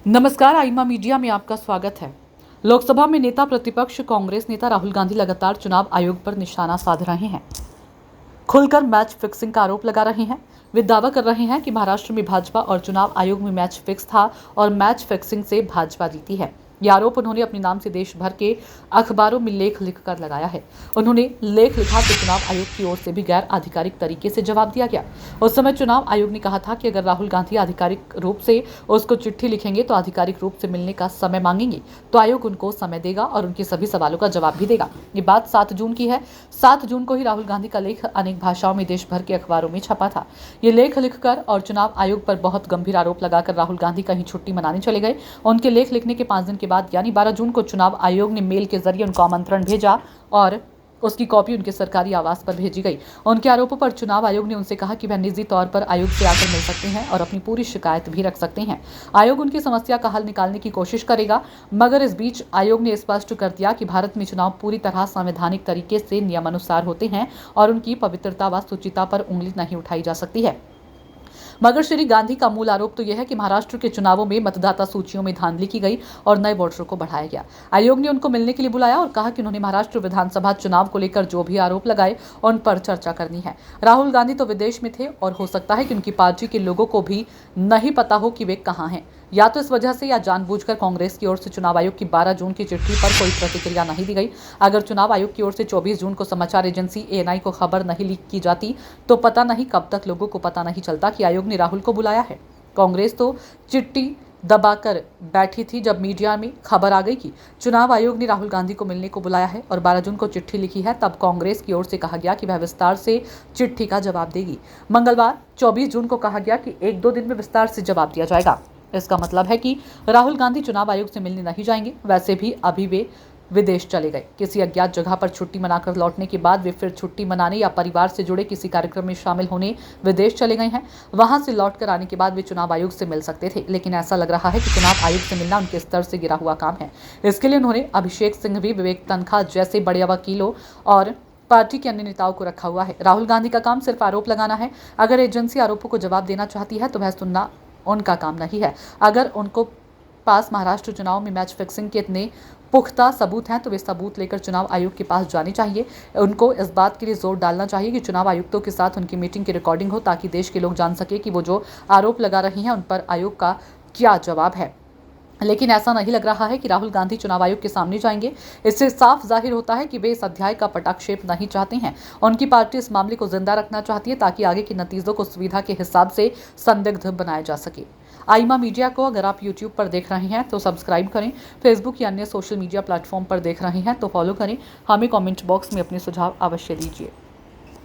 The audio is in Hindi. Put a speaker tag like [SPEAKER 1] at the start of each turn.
[SPEAKER 1] नमस्कार, आईमा मीडिया में आपका स्वागत है। लोकसभा में नेता प्रतिपक्ष कांग्रेस नेता राहुल गांधी लगातार चुनाव आयोग पर निशाना साध रहे हैं। खुलकर मैच फिक्सिंग का आरोप लगा रहे हैं। वे दावा कर रहे हैं कि महाराष्ट्र में भाजपा और चुनाव आयोग में मैच फिक्स था और मैच फिक्सिंग से भाजपा जीती है। यह आरोप उन्होंने अपने नाम से देश भर के अखबारों में लेख लिखकर लगाया है। उन्होंने लेख लिखा तो चुनाव आयोग की ओर से भी गैर आधिकारिक तरीके से जवाब दिया गया। उस समय चुनाव आयोग ने कहा था कि अगर राहुल गांधी आधिकारिक रूप से उसको चिट्ठी लिखेंगे तो आधिकारिक रूप से मिलने का समय मांगेंगे तो आयोग उनको समय देगा और उनके सभी सवालों का जवाब भी देगा। ये बात 7 जून की है। 7 जून को ही राहुल गांधी का लेख अनेक भाषाओं में देश भर के अखबारों में छपा था। ये लेख लिखकर और चुनाव आयोग पर बहुत गंभीर आरोप लगाकर राहुल गांधी कहीं छुट्टी मनाने चले गए। उनके लेख लिखने के 5 दिन के बाद यानी 12 जून को चुनाव आयोग ने मेल के जरिए उनको आमंत्रण भेजा और उसकी कॉपी उनके सरकारी आवास पर भेजी गई। उनके आरोपों पर चुनाव आयोग ने उनसे कहा कि वह निजी तौर पर आयोग से आकर मिल सकते हैं और अपनी पूरी शिकायत भी रख सकते हैं। आयोग उनकी समस्या का हल निकालने की कोशिश करेगा, मगर इस बीच आयोग ने स्पष्ट कर दिया कि भारत में चुनाव पूरी तरह संवैधानिक तरीके से नियमानुसार होते हैं और उनकी पवित्रता व शुचिता पर उंगली नहीं उठाई जा सकती है। मगर श्री गांधी का मूल आरोप तो यह है कि महाराष्ट्र के चुनावों में मतदाता सूचियों में धांधली की गई और नए वोटरों को बढ़ाया गया। आयोग ने उनको मिलने के लिए बुलाया और कहा कि उन्होंने महाराष्ट्र विधानसभा चुनाव को लेकर जो भी आरोप लगाए उन पर चर्चा करनी है। राहुल गांधी तो विदेश में थे और हो सकता है कि उनकी पार्टी के लोगों को भी नहीं पता हो कि वे कहाँ हैं। या तो इस वजह से या जानबूझकर कांग्रेस की ओर से चुनाव आयोग की 12 जून की चिट्ठी पर कोई प्रतिक्रिया नहीं दी गई। अगर चुनाव आयोग की ओर से 24 जून को समाचार एजेंसी एएनआई को खबर नहीं लीक की जाती तो पता नहीं कब तक लोगों को पता नहीं चलता कि आयोग ने राहुल को बुलाया है। कांग्रेस तो चिट्ठी दबाकर बैठी थी जब मीडिया में खबर आ गई कि चुनाव आयोग ने राहुल गांधी को मिलने को बुलाया है और 12 जून को चिट्ठी लिखी है। तब कांग्रेस की ओर से कहा गया कि वह विस्तार से चिट्ठी का जवाब देगी। मंगलवार 24 जून को कहा गया कि 1-2 दिन में विस्तार से जवाब दिया जाएगा। इसका मतलब है कि राहुल गांधी चुनाव आयोग से मिलने नहीं जाएंगे। वैसे भी अभी वे विदेश चले गए। किसी अज्ञात जगह पर छुट्टी मनाकर लौटने के बाद वे फिर छुट्टी मनाने या परिवार से जुड़े किसी कार्यक्रम में शामिल होने विदेश चले गए हैं। वहां से लौटकर आने के बाद वे चुनाव आयोग से मिल सकते थे, लेकिन ऐसा लग रहा है कि चुनाव आयोग से मिलना उनके स्तर से गिरा हुआ काम है। इसके लिए उन्होंने अभिषेक सिंघवी, विवेक तनखा जैसे बड़े वकीलों और पार्टी के अन्य नेताओं को रखा हुआ है। राहुल गांधी का काम सिर्फ आरोप लगाना है। अगर एजेंसी आरोपों को जवाब देना चाहती है तो वह सुनना उनका काम नहीं है। अगर उनको पास महाराष्ट्र चुनाव में मैच फिक्सिंग के इतने पुख्ता सबूत हैं तो वे सबूत लेकर चुनाव आयोग के पास जाने चाहिए। उनको इस बात के लिए जोर डालना चाहिए कि चुनाव आयुक्तों के साथ उनकी मीटिंग की रिकॉर्डिंग हो, ताकि देश के लोग जान सके कि वो जो आरोप लगा रहे हैं उन पर आयोग का क्या जवाब है। लेकिन ऐसा नहीं लग रहा है कि राहुल गांधी चुनाव आयोग के सामने जाएंगे। इससे साफ जाहिर होता है कि वे इस अध्याय का पटाक्षेप नहीं चाहते हैं। उनकी पार्टी इस मामले को जिंदा रखना चाहती है ताकि आगे के नतीजों को सुविधा के हिसाब से संदिग्ध बनाया जा सके। आईमा मीडिया को अगर आप यूट्यूब पर देख रहे हैं तो सब्सक्राइब करें, फेसबुक या अन्य सोशल मीडिया प्लेटफॉर्म पर देख रहे हैं तो फॉलो करें। हमें कमेंट बॉक्स में अपने सुझाव अवश्य दीजिए।